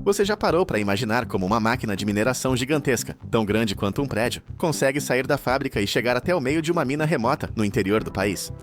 Você já parou para imaginar como uma máquina de mineração gigantesca, tão grande quanto um prédio, consegue sair da fábrica e chegar até o meio de uma mina remota no interior do país?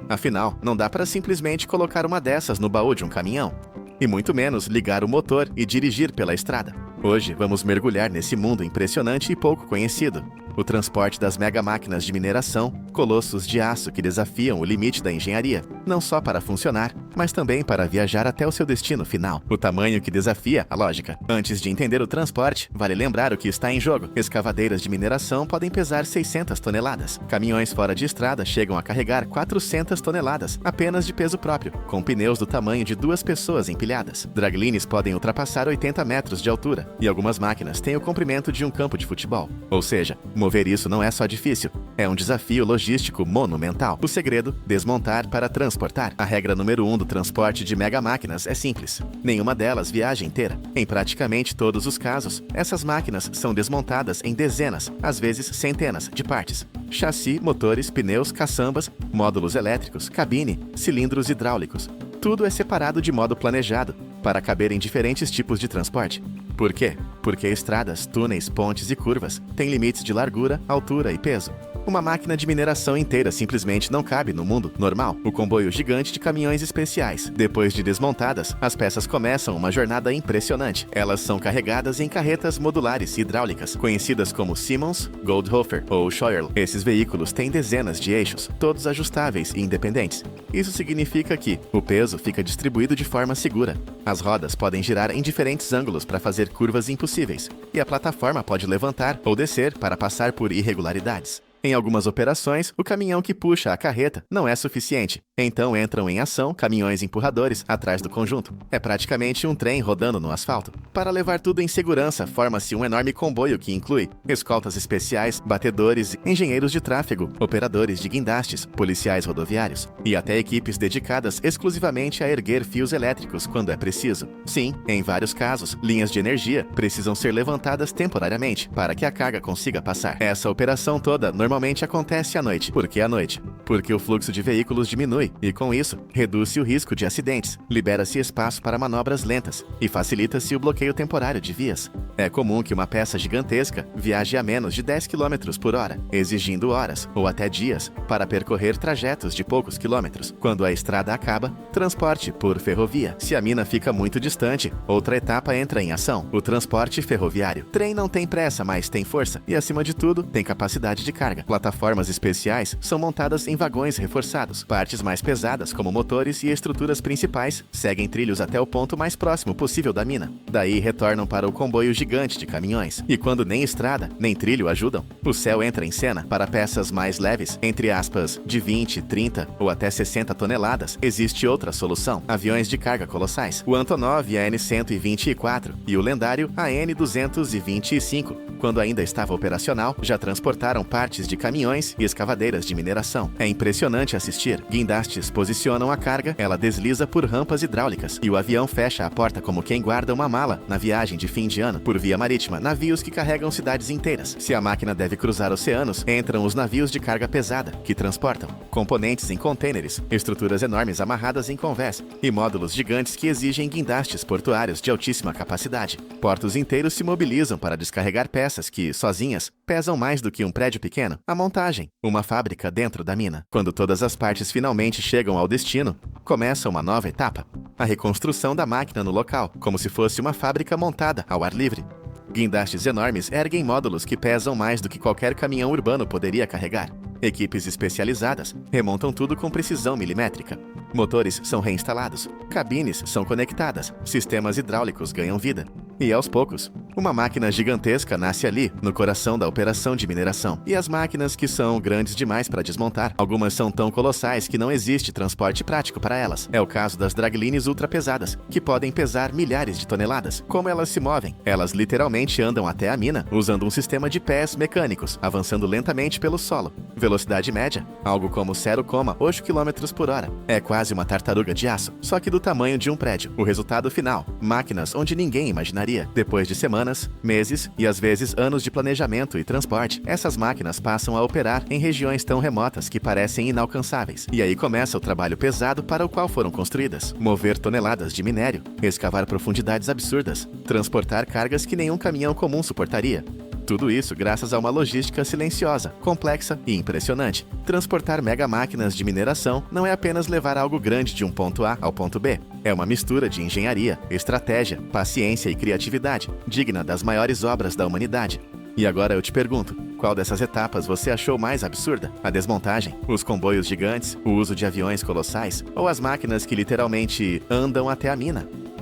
Afinal, não dá para simplesmente colocar uma dessas no baú de um caminhão, e muito menos ligar o motor e dirigir pela estrada. Hoje vamos mergulhar nesse mundo impressionante e pouco conhecido. O transporte das mega máquinas de mineração, colossos de aço que desafiam o limite da engenharia, não só para funcionar, mas também para viajar até o seu destino final. O tamanho que desafia a lógica. Antes de entender o transporte, vale lembrar o que está em jogo. Escavadeiras de mineração podem pesar 600 toneladas. Caminhões fora de estrada chegam a carregar 400 toneladas, apenas de peso próprio, com pneus do tamanho de 2 pessoas empilhadas. Draglines podem ultrapassar 80 metros de altura, e algumas máquinas têm o comprimento de um campo de futebol. Ou seja, mover isso não é só difícil, é um desafio logístico monumental. O segredo, desmontar para transportar. A regra número 1 do transporte de mega máquinas é simples. Nenhuma delas viaja inteira. Em praticamente todos os casos, essas máquinas são desmontadas em dezenas, às vezes centenas, de partes. Chassi, motores, pneus, caçambas, módulos elétricos, cabine, cilindros hidráulicos. Tudo é separado de modo planejado, para caber em diferentes tipos de transporte. Por quê? Porque estradas, túneis, pontes e curvas têm limites de largura, altura e peso. Uma máquina de mineração inteira simplesmente não cabe no mundo normal. O comboio gigante de caminhões especiais. Depois de desmontadas, as peças começam uma jornada impressionante. Elas são carregadas em carretas modulares hidráulicas, conhecidas como Siemens, Goldhofer ou Scheuerl. Esses veículos têm dezenas de eixos, todos ajustáveis e independentes. Isso significa que o peso fica distribuído de forma segura. As rodas podem girar em diferentes ângulos para fazer curvas impossíveis, e a plataforma pode levantar ou descer para passar por irregularidades. Em algumas operações, o caminhão que puxa a carreta não é suficiente. Então entram em ação caminhões empurradores atrás do conjunto. É praticamente um trem rodando no asfalto. Para levar tudo em segurança, forma-se um enorme comboio que inclui escoltas especiais, batedores, engenheiros de tráfego, operadores de guindastes, policiais rodoviários e até equipes dedicadas exclusivamente a erguer fios elétricos quando é preciso. Sim, em vários casos, linhas de energia precisam ser levantadas temporariamente para que a carga consiga passar. Essa operação toda normalmente acontece à noite. Por que à noite? Porque o fluxo de veículos diminui e, com isso, reduz-se o risco de acidentes, libera-se espaço para manobras lentas e facilita-se o bloqueio temporário de vias. É comum que uma peça gigantesca viaje a menos de 10 km por hora, exigindo horas ou até dias para percorrer trajetos de poucos quilômetros. Quando a estrada acaba, transporte por ferrovia. Se a mina fica muito distante, outra etapa entra em ação: o transporte ferroviário. Trem não tem pressa, mas tem força e, acima de tudo, tem capacidade de carga. Plataformas especiais são montadas em vagões reforçados. Partes mais pesadas, como motores e estruturas principais, seguem trilhos até o ponto mais próximo possível da mina. Daí retornam para o comboio gigante de caminhões. E quando nem estrada, nem trilho ajudam, o céu entra em cena. Para peças mais leves, entre aspas, de 20, 30 ou até 60 toneladas, existe outra solução: aviões de carga colossais. O Antonov AN-124 e o lendário AN-225, quando ainda estava operacional, já transportaram partes de caminhões e escavadeiras de mineração. É impressionante assistir. Guindastes posicionam a carga, ela desliza por rampas hidráulicas e o avião fecha a porta como quem guarda uma mala na viagem de fim de ano. Por via marítima, navios que carregam cidades inteiras. Se a máquina deve cruzar oceanos, entram os navios de carga pesada, que transportam componentes em contêineres, estruturas enormes amarradas em convés e módulos gigantes que exigem guindastes portuários de altíssima capacidade. Portos inteiros se mobilizam para descarregar peças que, sozinhas, pesam mais do que um prédio pequeno. A montagem, uma fábrica dentro da mina. Quando todas as partes finalmente chegam ao destino, começa uma nova etapa: a reconstrução da máquina no local, como se fosse uma fábrica montada ao ar livre. Guindastes enormes erguem módulos que pesam mais do que qualquer caminhão urbano poderia carregar. Equipes especializadas remontam tudo com precisão milimétrica. Motores são reinstalados, cabines são conectadas, sistemas hidráulicos ganham vida. E aos poucos, uma máquina gigantesca nasce ali, no coração da operação de mineração. E as máquinas que são grandes demais para desmontar, algumas são tão colossais que não existe transporte prático para elas. É o caso das draglines ultrapesadas, que podem pesar milhares de toneladas. Como elas se movem? Elas literalmente andam até a mina, usando um sistema de pés mecânicos, avançando lentamente pelo solo. Velocidade média, algo como 0,8 km por hora. É quase uma tartaruga de aço, só que do tamanho de um prédio. O resultado final, máquinas onde ninguém imaginaria. engenharia. Depois de semanas, meses e às vezes anos de planejamento e transporte, essas máquinas passam a operar em regiões tão remotas que parecem inalcançáveis. E aí começa o trabalho pesado para o qual foram construídas: mover toneladas de minério, escavar profundidades absurdas, transportar cargas que nenhum caminhão comum suportaria. Tudo isso graças a uma logística silenciosa, complexa e impressionante. Transportar mega máquinas de mineração não é apenas levar algo grande de um ponto A ao ponto B. É uma mistura de engenharia, estratégia, paciência e criatividade, digna das maiores obras da humanidade. E agora eu te pergunto, qual dessas etapas você achou mais absurda? A desmontagem, os comboios gigantes, o uso de aviões colossais ou as máquinas que literalmente andam até a mina?